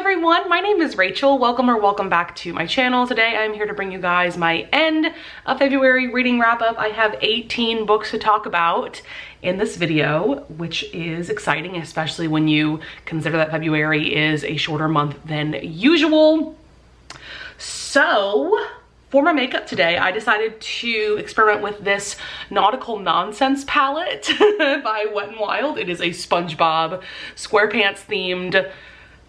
everyone, my name is Rachel. Welcome back to my channel. Today I'm here to bring you guys my end of February reading wrap up. I have 18 books to talk about in this video, which is exciting, especially when you consider that February is a shorter month than usual. So for my makeup today, I decided to experiment with this Nautical Nonsense palette by Wet n Wild. It is a Spongebob Squarepants themed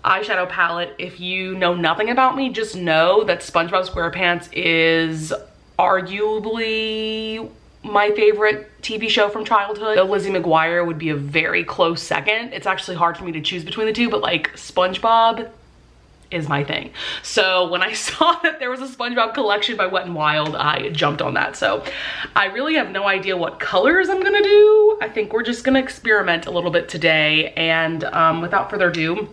eyeshadow palette. If you know nothing about me, just know that Spongebob Squarepants is arguably my favorite TV show from childhood. Though Lizzie Mcguire would be a very close second. It's actually hard for me to choose between the two, but like Spongebob is my thing. So when I saw that there was a Spongebob collection by Wet n Wild, I jumped on that. So I really have no idea what colors I'm gonna do. I think we're just gonna experiment a little bit today. And without further ado,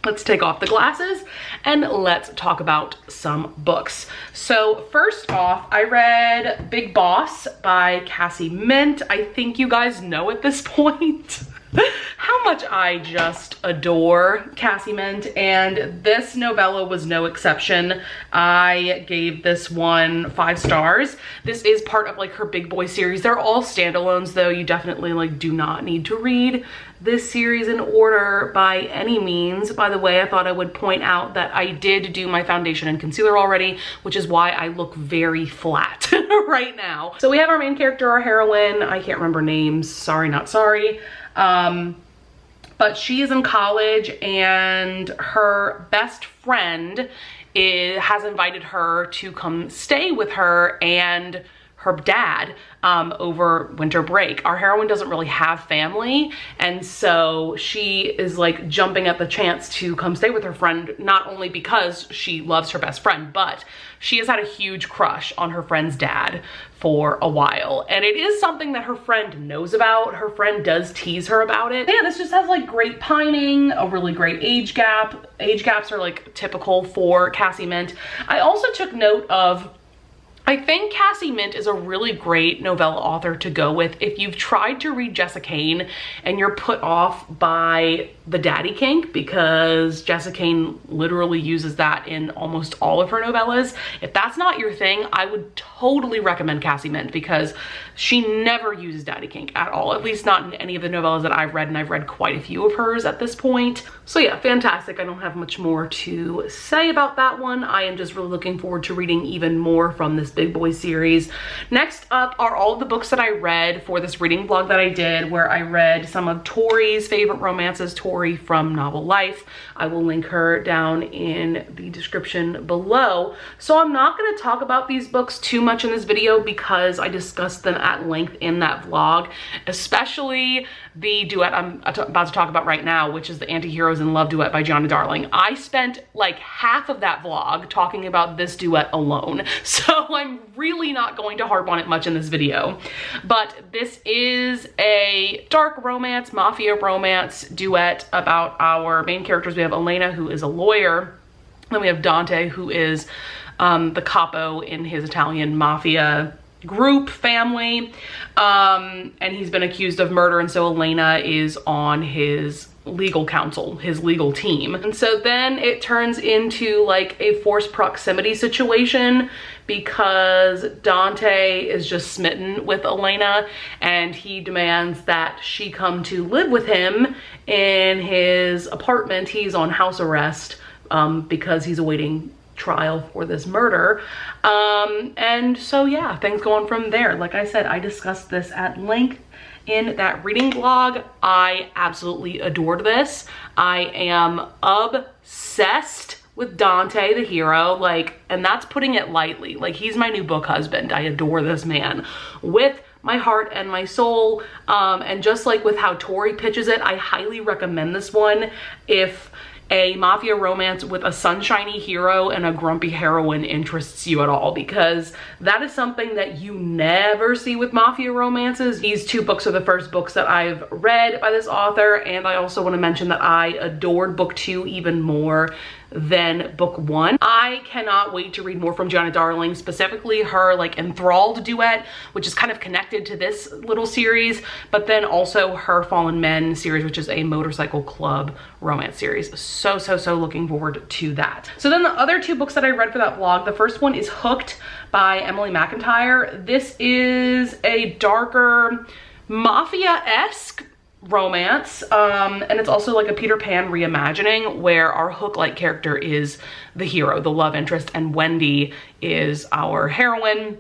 let's take off the glasses and let's talk about some books. So first off, I read Big Boss by Cassie Mint. I think you guys know at this point how much I just adore Cassie Mint, and this novella was no exception. I gave this one 5 stars. This is part of like her Big Boy series. They're all standalones though. You definitely like do not need to read this series in order by any means. By the way, I thought I would point out that I did do my foundation and concealer already, which is why I look very flat right now. So we have our main character, our heroine. I can't remember names, sorry not sorry. But she is in college and her best friend has invited her to come stay with her and her dad over winter break. Our heroine doesn't really have family, and so she is like jumping at the chance to come stay with her friend, not only because she loves her best friend, but she has had a huge crush on her friend's dad for a while, and it is something that her friend knows about. Her friend does tease her about it. Yeah, this just has like great pining, a really great age gap. Age gaps are like typical for Cassie Mint. I also took note of, I think Cassie Mint is a really great novella author to go with if you've tried to read Jessica Cain and you're put off by the daddy kink, because Jessica Cain literally uses that in almost all of her novellas. If that's not your thing, I would totally recommend Cassie Mint, because she never uses daddy kink at all, at least not in any of the novellas that I've read, and I've read quite a few of hers at this point. So yeah, fantastic. I don't have much more to say about that one. I am just really looking forward to reading even more from this Big Boy series. Next up are all of the books that I read for this reading vlog that I did, where I read some of Tori's favorite romances. Tori from Novel Life. I will link her down in the description below. So I'm not going to talk about these books too much in this video because I discussed them at length in that vlog, especially the duet I'm about to talk about right now, which is the Antiheroes in Love duet by Gianna Darling. I spent like half of that vlog talking about this duet alone, so I'm really not going to harp on it much in this video. But this is a dark romance, mafia romance duet about our main characters. We have Elena, who is a lawyer, and we have Dante, who is the capo in his Italian mafia group family, and he's been accused of murder, and so Elena is on his legal counsel, his legal team. And so then it turns into like a forced proximity situation, because Dante is just smitten with Elena and he demands that she come to live with him in his apartment. He's on house arrest because he's awaiting trial for this murder. And so yeah, things go on from there. Like I said, I discussed this at length in that reading vlog. I absolutely adored this. I am obsessed with Dante, the hero, like, and that's putting it lightly. Like, he's my new book husband. I adore this man with my heart and my soul. And just like with how Tori pitches it, I highly recommend this one if a mafia romance with a sunshiny hero and a grumpy heroine interests you at all, because that is something that you never see with mafia romances. These 2 books are the first books that I've read by this author, and I also want to mention that I adored book 2 even more than book one. I cannot wait to read more from Gianna Darling, specifically her like enthralled duet, which is kind of connected to this little series, but then also her Fallen Men series, which is a motorcycle club romance series. So looking forward to that. So then the other two books that I read for that vlog, the first one is Hooked by Emily McIntyre. This is a darker mafia-esque romance, and it's also like a Peter Pan reimagining where our Hook-like character is the hero, the love interest, and Wendy is our heroine.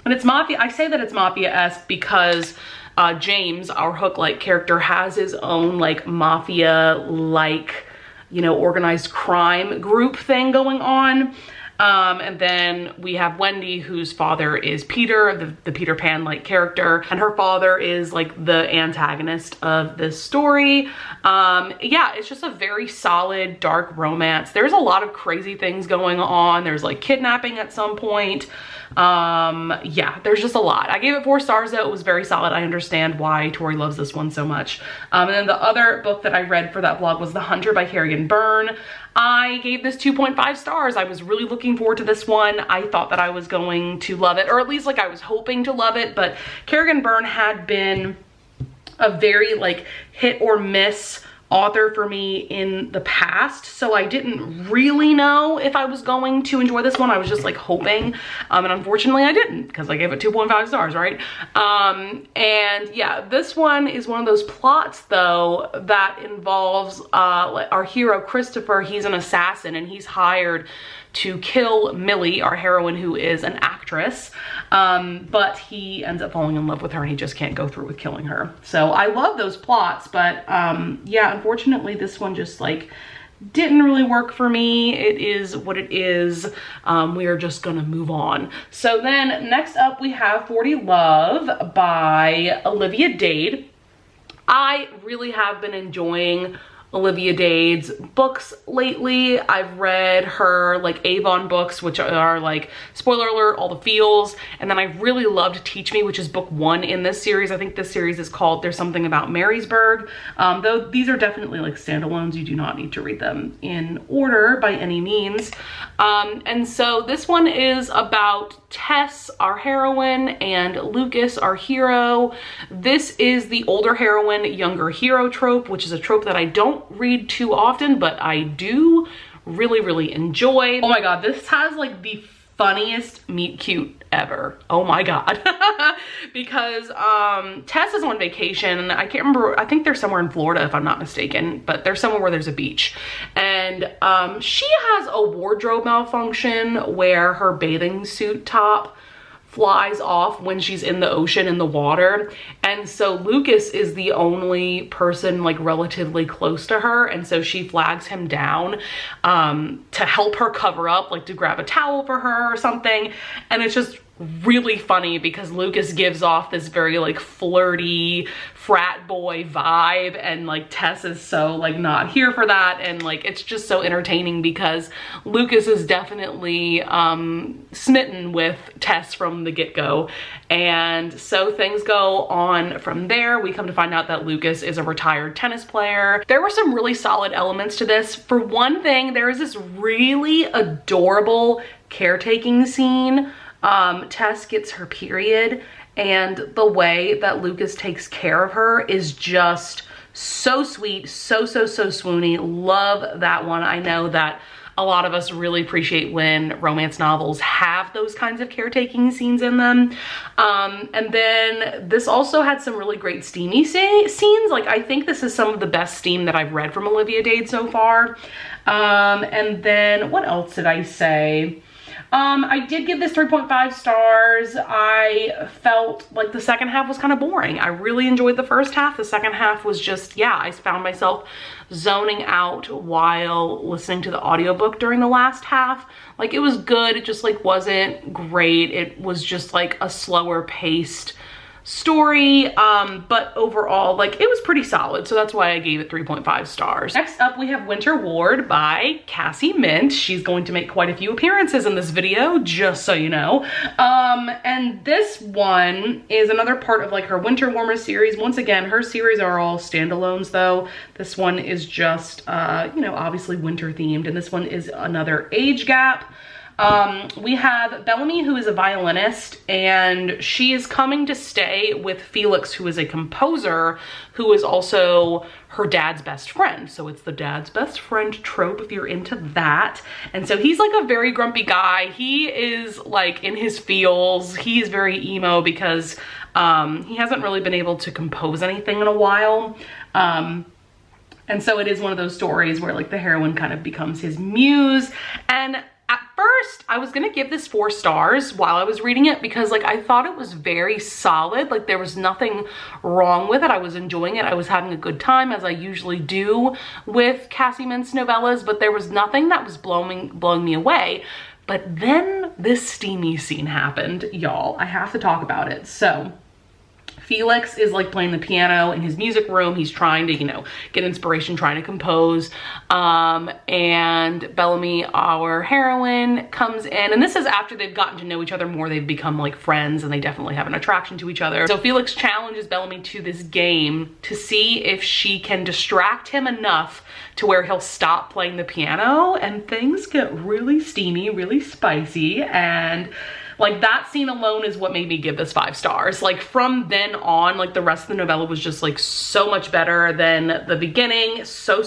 And it's mafia. I say that it's mafia-esque because James, our Hook-like character, has his own like mafia-like, you know, organized crime group thing going on. And then we have Wendy, whose father is Peter, the Peter Pan-like character, and her father is like the antagonist of this story. Yeah, it's just a very solid, dark romance. There's a lot of crazy things going on. There's like kidnapping at some point. Yeah, there's just a lot. I gave it 4 stars though. It was very solid. I understand why Tori loves this one so much. And then the other book that I read for that vlog was The Hunter by Kerrigan Byrne. I gave this 2.5 stars. I was really looking forward to this one. I thought that I was going to love it, or at least like I was hoping to love it, but Kerrigan Byrne had been a very like hit or miss author for me in the past, so I didn't really know if I was going to enjoy this one. I was just like hoping, and unfortunately I didn't, because I gave it 2.5 stars, right? And yeah, this one is one of those plots though that involves our hero Christopher. He's an assassin and he's hired to kill Millie, our heroine, who is an actress, but he ends up falling in love with her and he just can't go through with killing her. So I love those plots, but yeah, unfortunately this one just like didn't really work for me. It is what it is. We are just gonna move on. So then next up we have 40 Love by Olivia Dade. I really have been enjoying Olivia Dade's books lately. I've read her like Avon books, which are like, spoiler alert, all the feels. And then I really loved Teach Me, which is book 1 in this series. I think this series is called There's Something About Marysburg. Though these are definitely like standalones. You do not need to read them in order by any means. And so this one is about Tess, our heroine, and Lucas, our hero. This is the older heroine, younger hero trope, which is a trope that I don't read too often, but I do really enjoy. Oh my god, this has like the funniest meet cute ever. Oh my god. Because Tess is on vacation. I can't remember, I think they're somewhere in Florida if I'm not mistaken, but they're somewhere where there's a beach. And she has a wardrobe malfunction where her bathing suit top flies off when she's in the ocean, in the water. And so Lucas is the only person like relatively close to her, and so she flags him down to help her cover up, like to grab a towel for her or something. And it's just really funny because Lucas gives off this very like flirty frat boy vibe, and like Tess is so like not here for that. And like it's just so entertaining because Lucas is definitely smitten with Tess from the get-go. And so things go on from there. We come to find out that Lucas is a retired tennis player. There were some really solid elements to this. For one thing, there is this really adorable caretaking scene. Tess gets her period, and the way that Lucas takes care of her is just so sweet, so swoony. Love that one. I know that a lot of us really appreciate when romance novels have those kinds of caretaking scenes in them. And then this also had some really great steamy scenes. Like I think this is some of the best steam that I've read from Olivia Dade so far. And then what else did I say? I did give this 3.5 stars. I felt like the second half was kind of boring. I really enjoyed the first half. The second half was just, yeah, I found myself zoning out while listening to the audiobook during the last half. Like it was good, it just like wasn't great. It was just like a slower paced story, but overall, like, it was pretty solid, so that's why I gave it 3.5 stars. Next up, we have Winter Ward by Cassie Mint. She's going to make quite a few appearances in this video, just so you know. And this one is another part of like her Winter Warmer series. Once again, her series are all standalones though. This one is just, you know, obviously winter themed, and this one is another age gap. We have Bellamy, who is a violinist, and she is coming to stay with Felix, who is a composer, who is also her dad's best friend. So it's the dad's best friend trope if you're into that. And so he's like a very grumpy guy. He is like in his feels. He is very emo because he hasn't really been able to compose anything in a while. And so it is one of those stories where like the heroine kind of becomes his muse. And at first, I was gonna give this 4 stars while I was reading it because like I thought it was very solid. Like there was nothing wrong with it. I was enjoying it. I was having a good time, as I usually do with Cassie Mint's novellas, but there was nothing that was blowing me away. But then this steamy scene happened, y'all. I have to talk about it. So Felix is like playing the piano in his music room. He's trying to, you know, get inspiration, trying to compose. And Bellamy, our heroine, comes in, and this is after they've gotten to know each other more. They've become like friends, and they definitely have an attraction to each other. So Felix challenges Bellamy to this game to see if she can distract him enough to where he'll stop playing the piano, and things get really steamy, really spicy, and like that scene alone is what made me give this 5 stars. Like from then on, like the rest of the novella was just like so much better than the beginning. So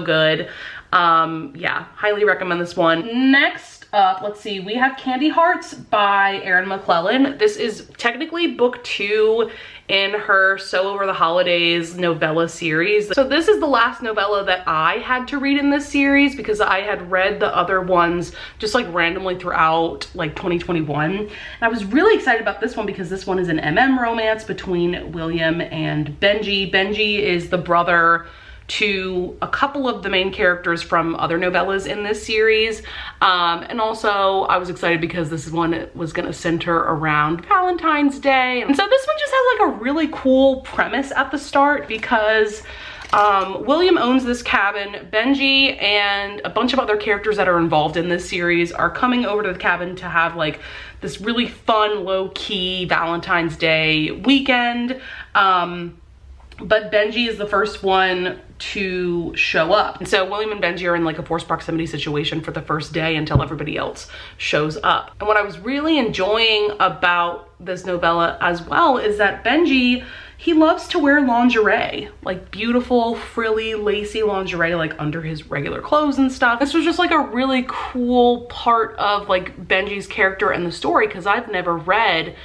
good. Yeah, highly recommend this one. Next up, let's see, we have Candy Hearts by Erin McClellan. This is technically book 2 in her So Over the Holidays novella series. So this is the last novella that I had to read in this series because I had read the other ones just like randomly throughout like 2021. And I was really excited about this one because this one is an romance between William and Benji. Benji is the brother to a couple of the main characters from other novellas in this series. And also I was excited because this one was gonna center around Valentine's Day. And so this one just has like a really cool premise at the start because William owns this cabin. Benji and a bunch of other characters that are involved in this series are coming over to the cabin to have like this really fun, low-key Valentine's Day weekend. But Benji is the first one to show up. And so William and Benji are in like a forced proximity situation for the first day until everybody else shows up. And what I was really enjoying about this novella as well is that Benji, he loves to wear lingerie, like beautiful, frilly, lacy lingerie, like under his regular clothes and stuff. This was just like a really cool part of like Benji's character and the story because I've never read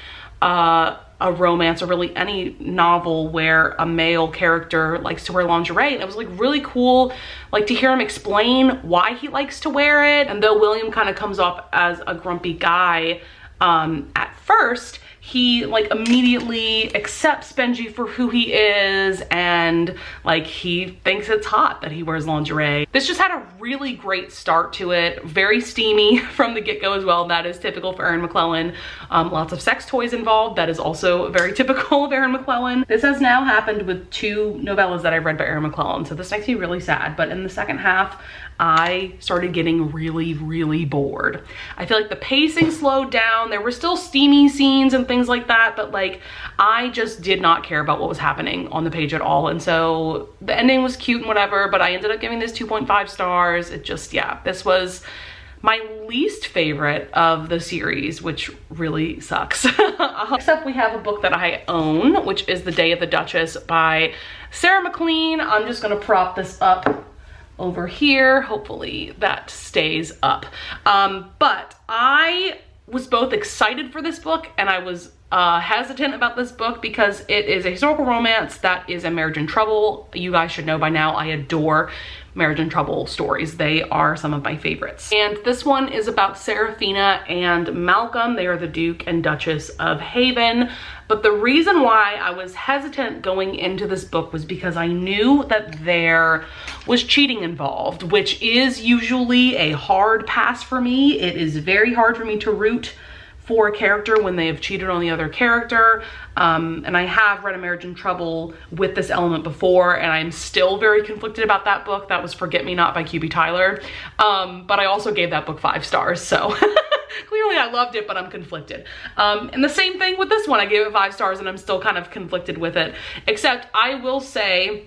a romance or really any novel where a male character likes to wear lingerie. And it was like really cool like to hear him explain why he likes to wear it. And though William kind of comes off as a grumpy guy at first, he like immediately accepts Benji for who he is, and like he thinks it's hot that he wears lingerie. This just had a really great start to it. Very steamy from the get-go as well. That is typical for Erin McClellan. Lots of sex toys involved. That is also very typical of Erin McClellan. This has now happened with 2 novellas that I've read by Erin McClellan, so this makes me really sad. But in the second half, I started getting really bored. I feel like the pacing slowed down. There were still steamy scenes and things like that, but like I just did not care about what was happening on the page at all. And so the ending was cute and whatever, but I ended up giving this 2.5 stars. It just, yeah, this was my least favorite of the series, which really sucks. Next up, we have a book that I own, which is The Day of the Duchess by Sarah McLean. I'm just gonna prop this up over here. Hopefully that stays up. But I was both excited for this book and I was hesitant about this book because it is a historical romance that is a marriage in trouble. You guys should know by now I adore marriage in trouble stories. They are some of my favorites. And this one is about Seraphina and Malcolm. They are the Duke and Duchess of Haven. But the reason why I was hesitant going into this book was because I knew that there was cheating involved, which is usually a hard pass for me. It is very hard for me to root for a character when they have cheated on the other character. And I have read A Marriage in Trouble with this element before, and I'm still very conflicted about that book. That was Forget Me Not by QB Tyler. But I also gave that book 5 stars, so clearly I loved it, but I'm conflicted. And the same thing with this one. I gave it 5 stars and I'm still kind of conflicted with it, except I will say,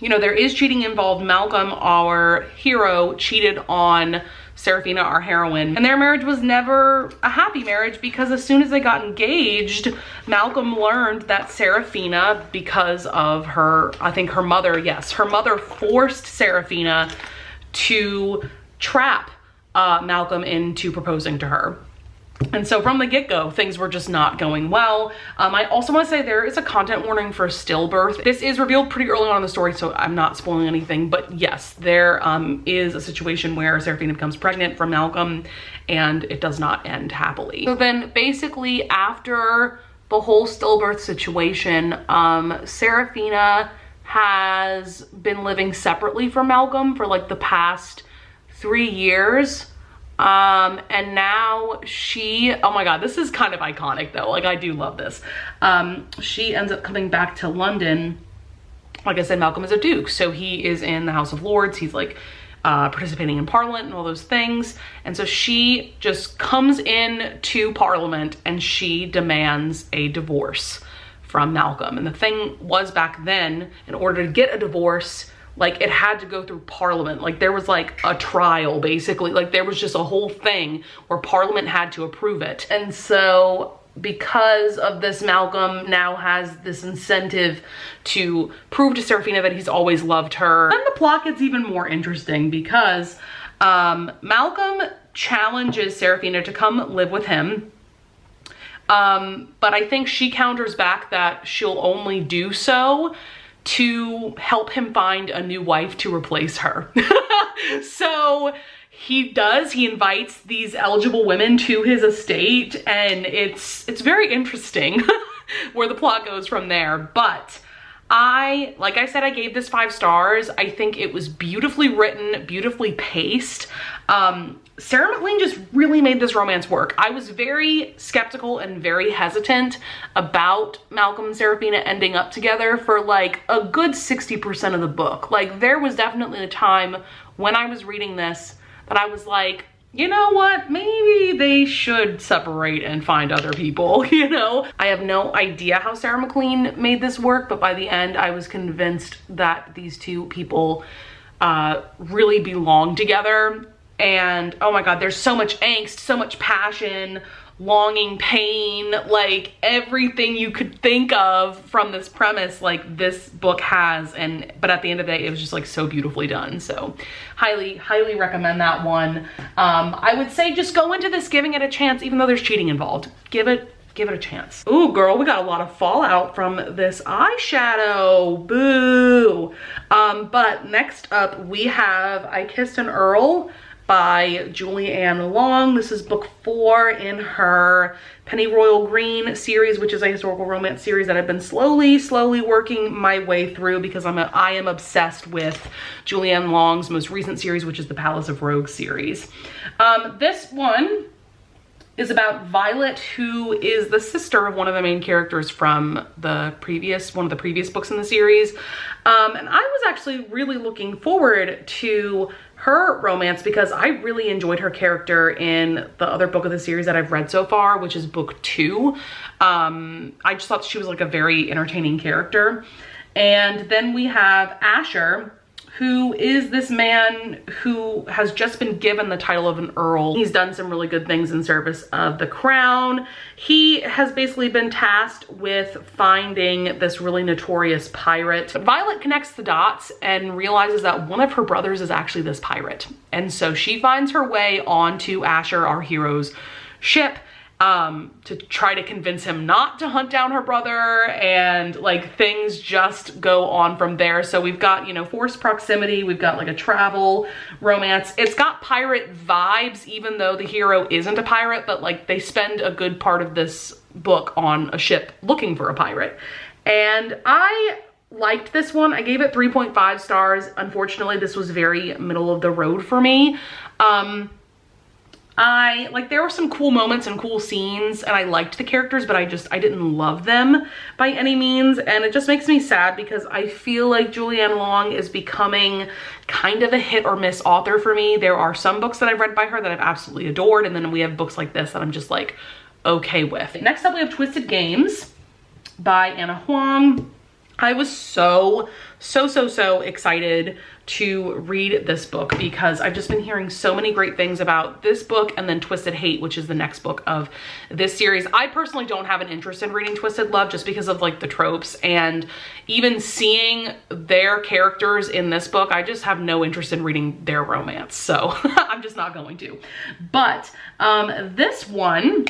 you know, there is cheating involved. Malcolm, our hero, cheated on Seraphina, our heroine, and their marriage was never a happy marriage, because as soon as they got engaged, Malcolm learned that Seraphina, because of her, I think her mother, yes, her mother forced Seraphina to trap Malcolm into proposing to her. And so from the get-go, things were just not going well. I also want to say there is a content warning for stillbirth. This is revealed pretty early on in the story, so I'm not spoiling anything, but yes, there is a situation where Seraphina becomes pregnant from Malcolm, and it does not end happily. So then basically after the whole stillbirth situation, Seraphina has been living separately from Malcolm for like the past 3 years. And now she, oh my God, this is kind of iconic though. Like, I do love this. She ends up coming back to London. Like I said, Malcolm is a duke, so he is in the House of Lords. He's like participating in Parliament and all those things. And so she just comes in to Parliament and she demands a divorce from Malcolm. And the thing was, back then, in order to get a divorce, like, it had to go through Parliament. Like, there was like a trial, basically. Like, there was just a whole thing where Parliament had to approve it. And so because of this, Malcolm now has this incentive to prove to Seraphina that he's always loved her. And the plot gets even more interesting because Malcolm challenges Seraphina to come live with him. But I think she counters back that she'll only do so to help him find a new wife to replace her. So he invites these eligible women to his estate, and it's very interesting where the plot goes from there. But like I said, I gave this 5 stars. I think it was beautifully written, beautifully paced. Sarah McLean just really made this romance work. I was very skeptical and very hesitant about Malcolm and Seraphina ending up together for like a good 60% of the book. Like, there was definitely a time when I was reading this that I was like, you know what, maybe they should separate and find other people, you know? I have no idea how Sarah McLean made this work, but by the end I was convinced that these two people really belong together. And oh my God, there's so much angst, so much passion, longing, pain, like everything you could think of from this premise, like this book has. But at the end of the day, it was just like so beautifully done. So highly, highly recommend that one. I would say just go into this giving it a chance, even though there's cheating involved. Give it a chance. Ooh, girl, we got a lot of fallout from this eyeshadow. Boo. But next up we have I Kissed an Earl by Julianne Long. This is book 4 in her Pennyroyal Green series, which is a historical romance series that I've been slowly working my way through because I am obsessed with Julianne Long's most recent series, which is the Palace of Rogues series. This one is about Violet, who is the sister of one of the main characters from one of the previous books in the series. And I was actually really looking forward to her romance because I really enjoyed her character in the other book of the series that I've read so far, which is book 2. I just thought she was like a very entertaining character. And then we have Asher, who is this man who has just been given the title of an earl. He's done some really good things in service of the crown. He has basically been tasked with finding this really notorious pirate. Violet connects the dots and realizes that one of her brothers is actually this pirate. And so she finds her way onto Asher, our hero's ship, to try to convince him not to hunt down her brother, and like things just go on from there. So we've got, you know, forced proximity, we've got like a travel romance. It's got pirate vibes, even though the hero isn't a pirate, but like they spend a good part of this book on a ship looking for a pirate. And I liked this one. I gave it 3.5 stars. Unfortunately, this was very middle of the road for me. there were some cool moments and cool scenes, and I liked the characters, but I didn't love them by any means. And it just makes me sad because I feel like Julianne Long is becoming kind of a hit or miss author for me. There are some books that I've read by her that I've absolutely adored, and then we have books like this that I'm just like okay with. Next up we have Twisted Games by Anna Huang. I was so excited to read this book because I've just been hearing so many great things about this book and then Twisted Hate, which is the next book of this series. I personally don't have an interest in reading Twisted Love just because of like the tropes, and even seeing their characters in this book, I just have no interest in reading their romance. So I'm just not going to. But this one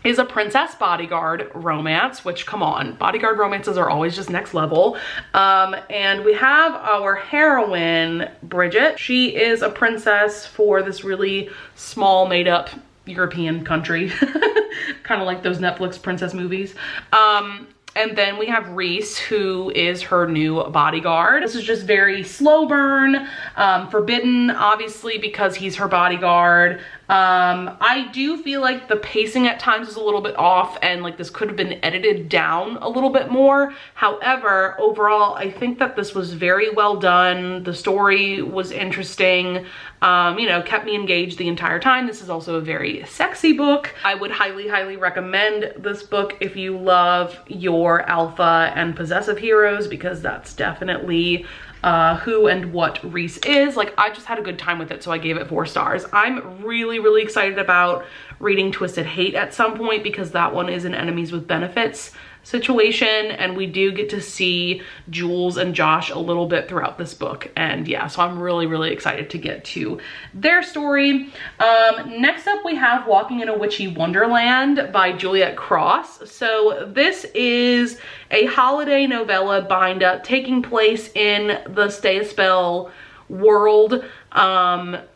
is a princess bodyguard romance, which, come on, bodyguard romances are always just next level. And we have our heroine, Bridget. She is a princess for this really small made up European country, kind of like those Netflix princess movies. And then we have Reese, who is her new bodyguard. This is just very slow burn, forbidden, obviously, because he's her bodyguard. I do feel like the pacing at times is a little bit off, and like this could have been edited down a little bit more. However, overall, I think that this was very well done. The story was interesting, you know, kept me engaged the entire time. This is also a very sexy book. I would highly recommend this book if you love your alpha and possessive heroes, because that's definitely who and what Reese is. Like, I just had a good time with it, so I gave it 4 stars. I'm really excited about reading Twisted Hate at some point, because that one is an enemies with benefits situation, and we do get to see Jules and Josh a little bit throughout this book. And yeah, so I'm really excited to get to their story. Next up we have Walking in a Witchy Wonderland by Juliet Cross. So this is a holiday novella bind up taking place in the Stay a Spell world.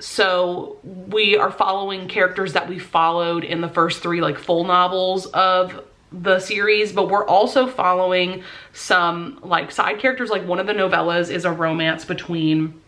So we are following characters that we followed in the first 3 like full novels of the series, but we're also following some like side characters. Like, one of the novellas is a romance between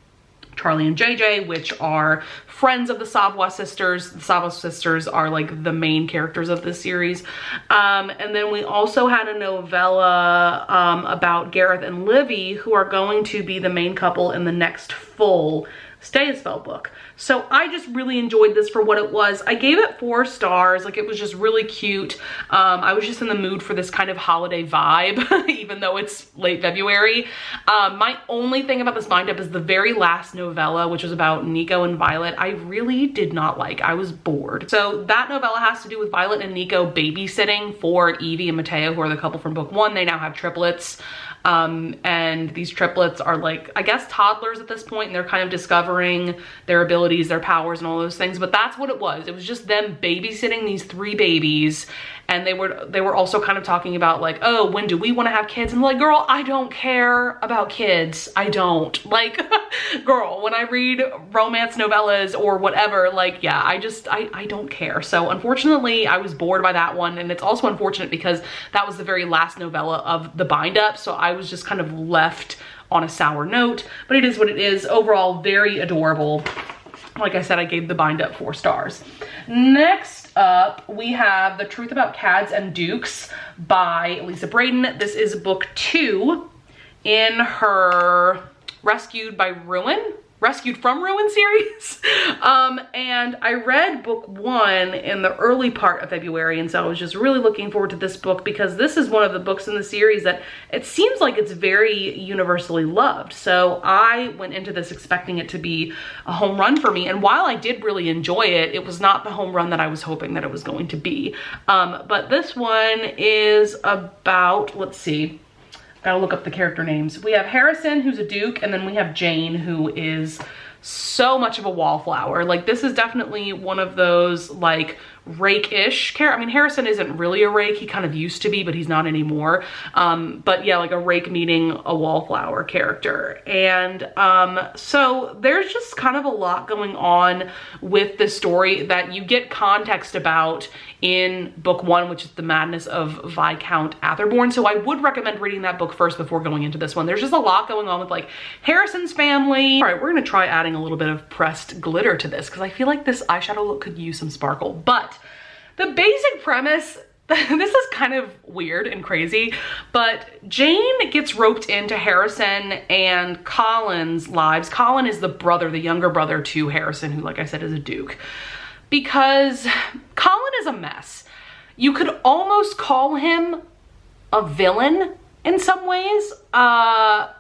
Charlie and JJ, which are friends of the Savoy sisters. The Savoy sisters are like the main characters of this series. And then we also had a novella about Gareth and Livy, who are going to be the main couple in the next full Stay a Spell book. So I just really enjoyed this for what it was. I gave it 4 stars. Like, it was just really cute. I was just in the mood for this kind of holiday vibe, even though it's late February. My only thing about this bind up is the very last novella, which was about Nico and Violet. I really did not like. I was bored. So that novella has to do with Violet and Nico babysitting for Evie and Mateo, who are the couple from book 1. They now have triplets. And these triplets are like, I guess, toddlers at this point, and they're kind of discovering their abilities, their powers, and all those things. But that's what it was. It was just them babysitting these 3 babies. And they were also kind of talking about like, oh, when do we want to have kids? And I'm like, girl, I don't care about kids. I don't. Like, girl, when I read romance novellas or whatever, like, yeah, I don't care. So unfortunately, I was bored by that one. And it's also unfortunate because that was the very last novella of the bind up. So I was just kind of left on a sour note, but it is what it is. Overall, very adorable. Like I said, I gave the bind up 4 stars. Next up, we have The Truth About Cads and Dukes by Lisa Braden. This is book 2 in her Rescued from Ruin series. And I read book 1 in the early part of February, and so I was just really looking forward to this book because this is one of the books in the series that it seems like it's very universally loved. So I went into this expecting it to be a home run for me, and while I did really enjoy it, it was not the home run that I was hoping that it was going to be. But this one is about, let's see, gotta look up the character names. We have Harrison, who's a duke, and then we have Jane, who is so much of a wallflower. Like, this is definitely one of those like rake-ish character. I mean, Harrison isn't really a rake. He kind of used to be, but he's not anymore. But yeah, like a rake meeting a wallflower character. And so there's just kind of a lot going on with the story that you get context about in book 1, which is The Madness of Viscount Atherborn. So I would recommend reading that book first before going into this one. There's just a lot going on with like Harrison's family. All right, we're gonna try adding a little bit of pressed glitter to this because I feel like this eyeshadow look could use some sparkle. But the basic premise, this is kind of weird and crazy, but Jane gets roped into Harrison and Colin's lives. Colin is the brother, the younger brother to Harrison, who, like I said, is a duke. Because Colin is a mess. You could almost call him a villain in some ways,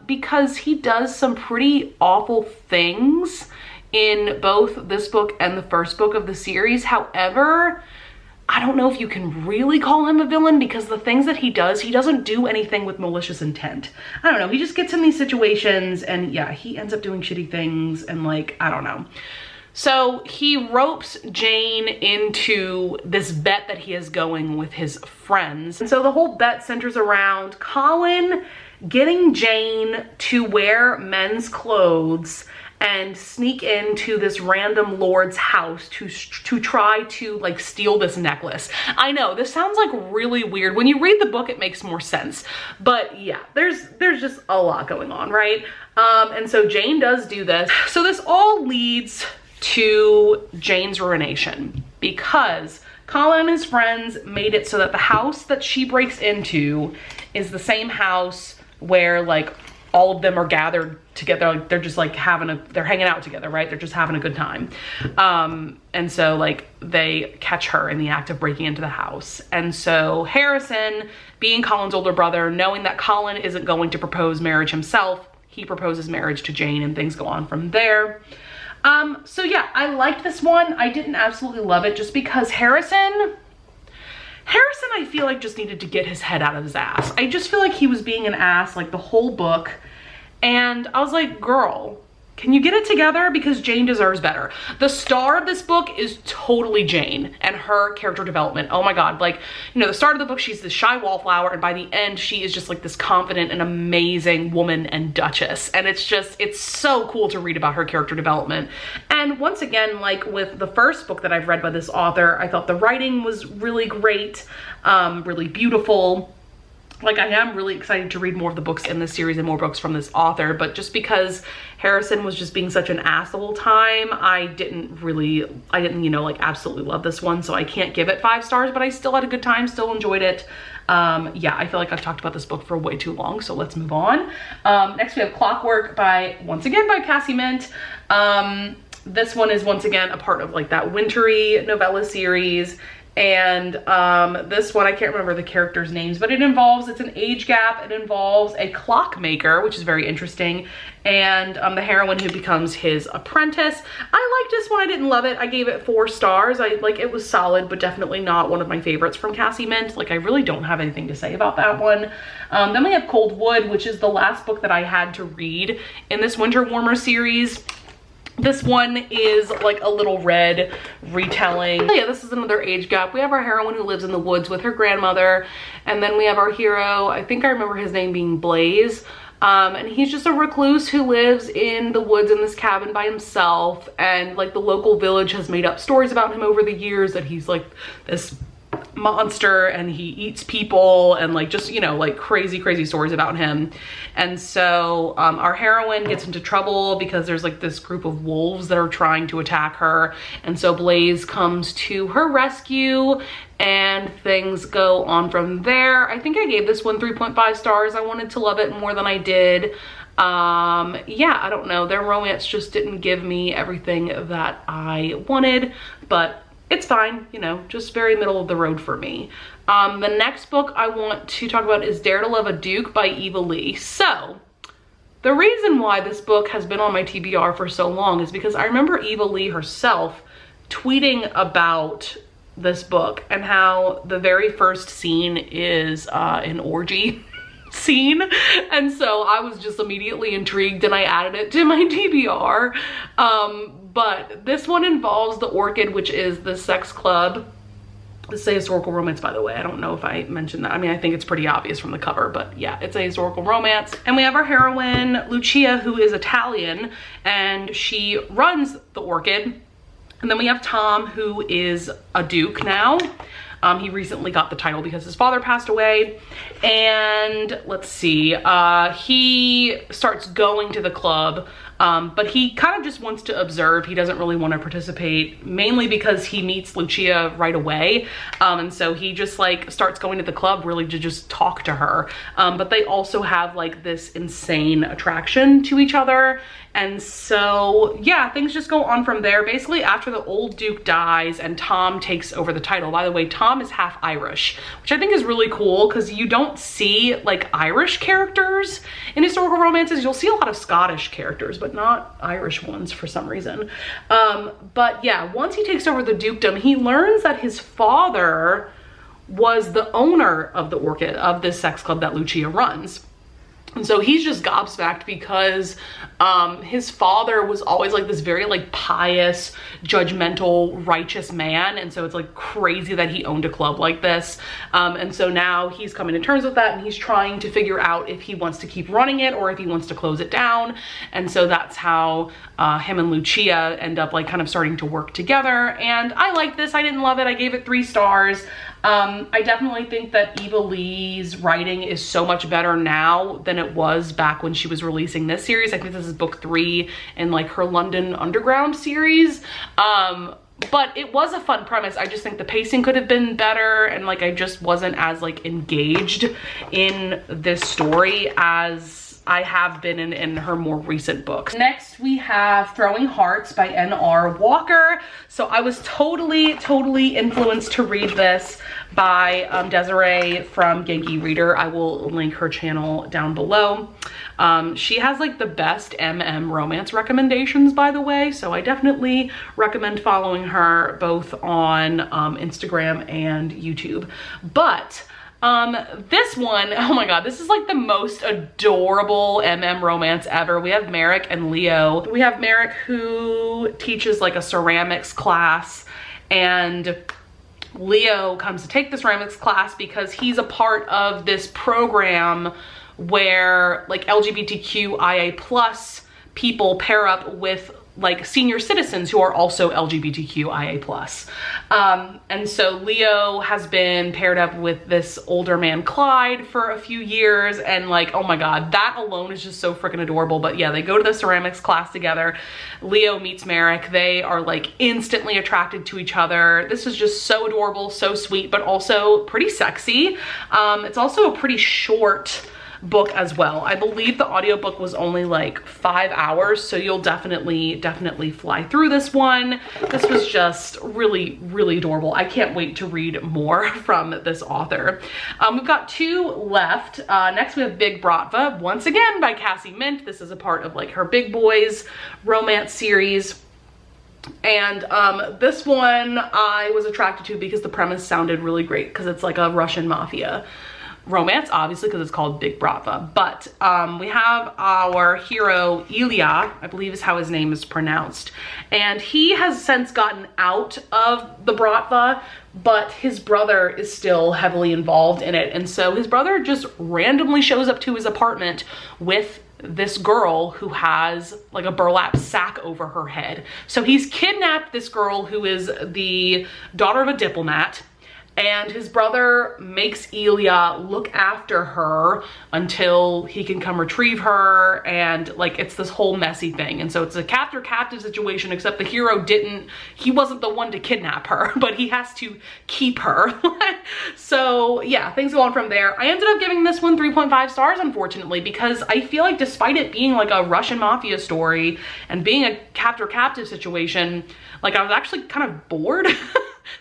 because he does some pretty awful things in both this book and the first book of the series. However, I don't know if you can really call him a villain because the things that he doesn't do anything with malicious intent. I don't know, he just gets in these situations and yeah, he ends up doing shitty things and like, I don't know. So he ropes Jane into this bet that he is going with his friends. And so the whole bet centers around Colin getting Jane to wear men's clothes and sneak into this random lord's house to try to like steal this necklace. I know this sounds like really weird. When you read the book, it makes more sense. But yeah, there's just a lot going on, right? And so Jane does do this. So this all leads to Jane's ruination because Colin and his friends made it so that the house that she breaks into is the same house where like all of them are gathered together. Like they're just like they're hanging out together, right? They're just having a good time. And so like they catch her in the act of breaking into the house. And so Harrison, being Colin's older brother, knowing that Colin isn't going to propose marriage himself, he proposes marriage to Jane and things go on from there. So yeah, I liked this one. I didn't absolutely love it just because Harrison, I feel like just needed to get his head out of his ass. I just feel like he was being an ass like the whole book. And I was like, girl, can you get it together? Because Jane deserves better. The star of this book is totally Jane and her character development. Oh my God. Like, you know, the start of the book, she's this shy wallflower. And by the end, she is just like this confident and amazing woman and duchess. And it's so cool to read about her character development. And once again, like with the first book that I've read by this author, I thought the writing was really great, really beautiful. Like I am really excited to read more of the books in this series and more books from this author, but just because Harrison was just being such an ass the whole time, I didn't, you know, like absolutely love this one. So I can't give it 5 stars, but I still had a good time, still enjoyed it. Yeah, I feel like I've talked about this book for way too long, so let's move on. Next we have Clockwork once again by Cassie Mint. This one is once again a part of like that wintry novella series. And this one, I can't remember the characters' names, but it's an age gap. It involves a clockmaker, which is very interesting, and the heroine who becomes his apprentice. I liked this one. I didn't love it. I gave it 4 stars. It was solid, but definitely not one of my favorites from Cassie Mint. Like I really don't have anything to say about that one. Then we have Cold Wood, which is the last book that I had to read in this Winter Warmer series. This one is like a Little Red retelling. Oh yeah, this is another age gap. We have our heroine who lives in the woods with her grandmother, and then we have our hero, I think I remember his name being Blaze, and he's just a recluse who lives in the woods in this cabin by himself, and like the local village has made up stories about him over the years that he's like this monster and he eats people and like just, you know, like crazy stories about him. And so our heroine gets into trouble because there's like this group of wolves that are trying to attack her, and so Blaze comes to her rescue and things go on from there. I think I gave this one 3.5 stars. I wanted to love it more than I did. Yeah, I don't know, their romance just didn't give me everything that I wanted, but it's fine, you know, just very middle of the road for me. The next book I want to talk about is Dare to Love a Duke by Eva-Lee. So the reason why this book has been on my TBR for so long is because I remember Eva-Lee herself tweeting about this book and how the very first scene is an orgy scene, and so I was just immediately intrigued and I added it to my TBR. But this one involves the Orchid, which is the sex club This is a historical romance, by the way. I don't know if I mentioned that. I mean, I think it's pretty obvious from the cover, but yeah, it's a historical romance. And we have our heroine, Lucia, who is Italian, and she runs the Orchid. And then we have Tom, who is a duke now. He recently got the title because his father passed away. And let's see, he starts going to the club, but he kind of just wants to observe. He doesn't really want to participate, mainly because he meets Lucia right away. And so he just like starts going to the club really to just talk to her. But they also have like this insane attraction to each other. And so, yeah, things just go on from there. Basically, after the old Duke dies and Tom takes over the title. By the way, Tom is half Irish, which I think is really cool because you don't see like Irish characters in historical romances. You'll see a lot of Scottish characters, but not Irish ones for some reason. But yeah, once he takes over the dukedom, he learns that his father was the owner of the Orchid, of this sex club that Lucia runs. And so he's just gobsmacked because his father was always like this very like pious, judgmental, righteous man. And so it's like crazy that he owned a club like this. And so now he's coming to terms with that and he's trying to figure out if he wants to keep running it or if he wants to close it down. And so that's how him and Lucia end up like kind of starting to work together. And I like this. I didn't love it. I gave it 3 stars. I definitely think that Eva Leigh's writing is so much better now than it was back when she was releasing this series. I think this is book 3 in like her London Underground series. But it was a fun premise. I just think the pacing could have been better and like I just wasn't as like engaged in this story as I have been in her more recent books. Next, we have Throwing Hearts by N.R. Walker. So I was totally influenced to read this by Desiree from Genki Reader. I will link her channel down below. She has like the best romance recommendations, by the way. So I definitely recommend following her both on Instagram and YouTube. But this one, oh my god, this is like the most adorable romance ever. We have Merrick and Leo. We have Merrick who teaches like a ceramics class, and Leo comes to take the ceramics class because he's a part of this program where like LGBTQIA+ people pair up with like senior citizens who are also LGBTQIA+. And so Leo has been paired up with this older man, Clyde, for a few years. And like, oh my god, that alone is just so freaking adorable. But yeah, they go to the ceramics class together. Leo meets Merrick. They are like instantly attracted to each other. This is just so adorable, so sweet, but also pretty sexy. It's also a pretty short book as well. I believe the audiobook was only like 5 hours, so you'll definitely fly through this one. This was just really adorable. I can't wait to read more from this author. We've got 2 left. Next we have Big Bratva, once again by Cassie Mint. This is a part of like her Big Boys romance series. And this one I was attracted to because the premise sounded really great, because it's like a Russian mafia romance, obviously, because it's called Big Bratva. But we have our hero Ilya, I believe is how his name is pronounced, and he has since gotten out of the Bratva, but his brother is still heavily involved in it. And so his brother just randomly shows up to his apartment with this girl who has like a burlap sack over her head. So he's kidnapped this girl who is the daughter of a diplomat, and his brother makes Ilya look after her until he can come retrieve her, and like it's this whole messy thing. And so it's a captor-captive situation, except the hero he wasn't the one to kidnap her, but he has to keep her. So yeah, things go on from there. I ended up giving this one 3.5 stars, unfortunately, because I feel like despite it being like a Russian mafia story and being a captor-captive situation, like I was actually kind of bored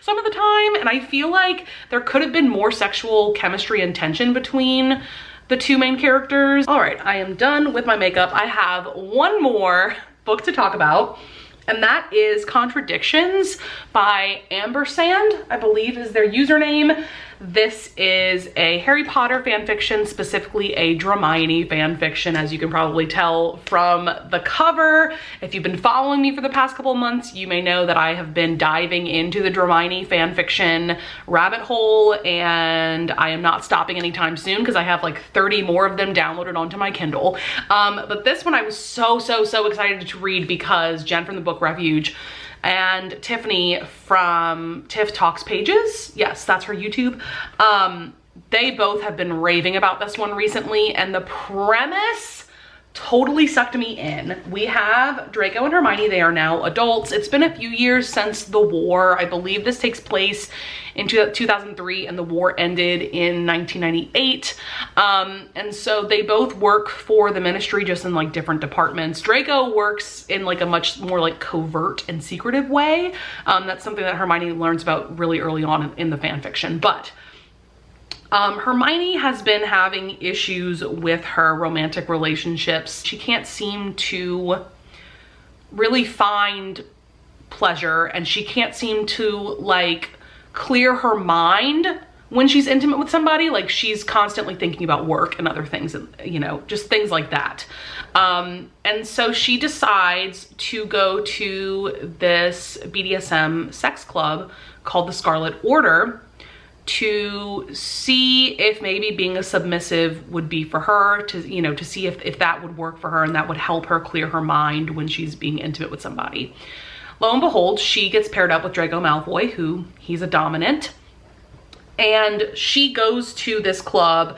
some of the time, and I feel like there could have been more sexual chemistry and tension between the 2 main characters. All right, I am done with my makeup. I have one more book to talk about, and that is Contradictions by Ambersand, I believe is their username. This is a Harry Potter fanfiction, specifically a Hermione fanfiction, as you can probably tell from the cover. If you've been following me for the past couple of months, you may know that I have been diving into the Hermione fanfiction rabbit hole, and I am not stopping anytime soon because I have like 30 more of them downloaded onto my Kindle. But this one I was so excited to read because Jen from the Book Refuge and Tiffany from Tiff Talks Pages, yes, that's her YouTube, they both have been raving about this one recently, and the premise totally sucked me in. We have Draco and Hermione. They are now adults. It's been a few years since the war. I believe this takes place in 2003 and the war ended in 1998. And so they both work for the ministry, just in like different departments. Draco works in like a much more like covert and secretive way. That's something that Hermione learns about really early on in the fan fiction. But Hermione has been having issues with her romantic relationships. She can't seem to really find pleasure, and she can't seem to like clear her mind when she's intimate with somebody. Like, she's constantly thinking about work and other things, and you know, just things like that. And so she decides to go to this BDSM sex club called the Scarlet Order to see if maybe being a submissive would be for her, to, you know, to see if that would work for her and that would help her clear her mind when she's being intimate with somebody. Lo and behold, she gets paired up with Draco Malfoy, who he's a dominant, and she goes to this club.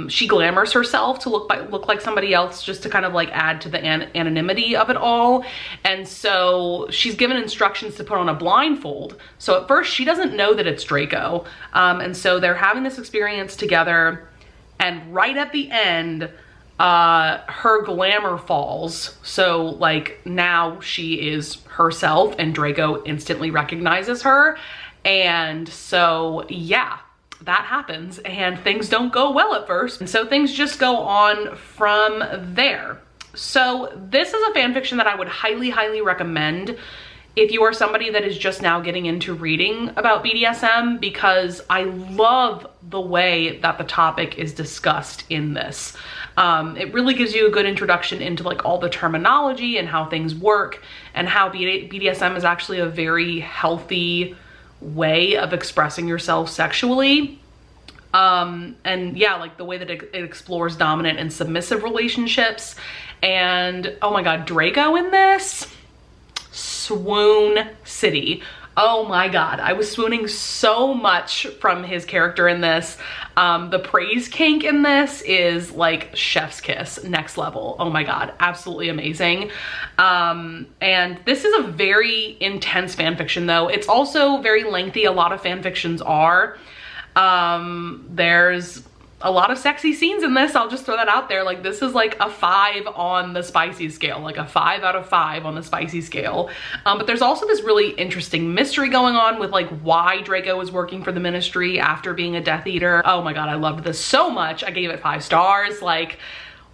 She glamours herself to look like somebody else, just to kind of like add to the anonymity of it all. And so she's given instructions to put on a blindfold. So at first she doesn't know that it's Draco. And so they're having this experience together, and right at the end, her glamour falls. So like now she is herself, and Draco instantly recognizes her. And so yeah, that happens, and things don't go well at first. And so things just go on from there. So this is a fan fiction that I would highly recommend if you are somebody that is just now getting into reading about BDSM, because I love the way that the topic is discussed in this. It really gives you a good introduction into like all the terminology and how things work, and how BDSM is actually a very healthy way of expressing yourself sexually. And yeah, like the way that it explores dominant and submissive relationships. And oh my god, Draco in this, swoon city. Oh my god, I was swooning so much from his character in this. The praise kink in this is like chef's kiss, next level. Oh my god, absolutely amazing. And this is a very intense fan fiction though. It's also very lengthy. A lot of fan fictions are. There's a lot of sexy scenes in this. I'll just throw that out there. Like, this is like a 5 on the spicy scale, like a 5 out of 5 on the spicy scale. But there's also this really interesting mystery going on with like why Draco was working for the ministry after being a Death Eater. Oh my god, I loved this so much. I gave it 5 stars. Like,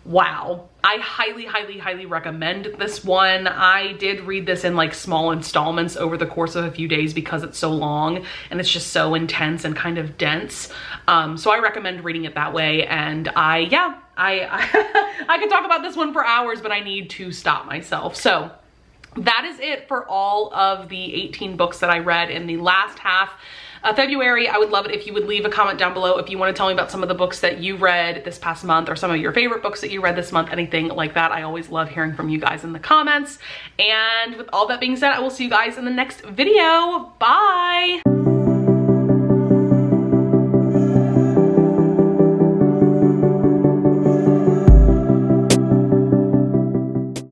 wow. I highly recommend this one. I did read this in like small installments over the course of a few days because it's so long and it's just so intense and kind of dense. So I recommend reading it that way. And I could talk about this one for hours, but I need to stop myself. So that is it for all of the 18 books that I read in the last half of February. I would love it if you would leave a comment down below if you want to tell me about some of the books that you read this past month, or some of your favorite books that you read this month, anything like that. I always love hearing from you guys in the comments. And with all that being said, I will see you guys in the next video. Bye!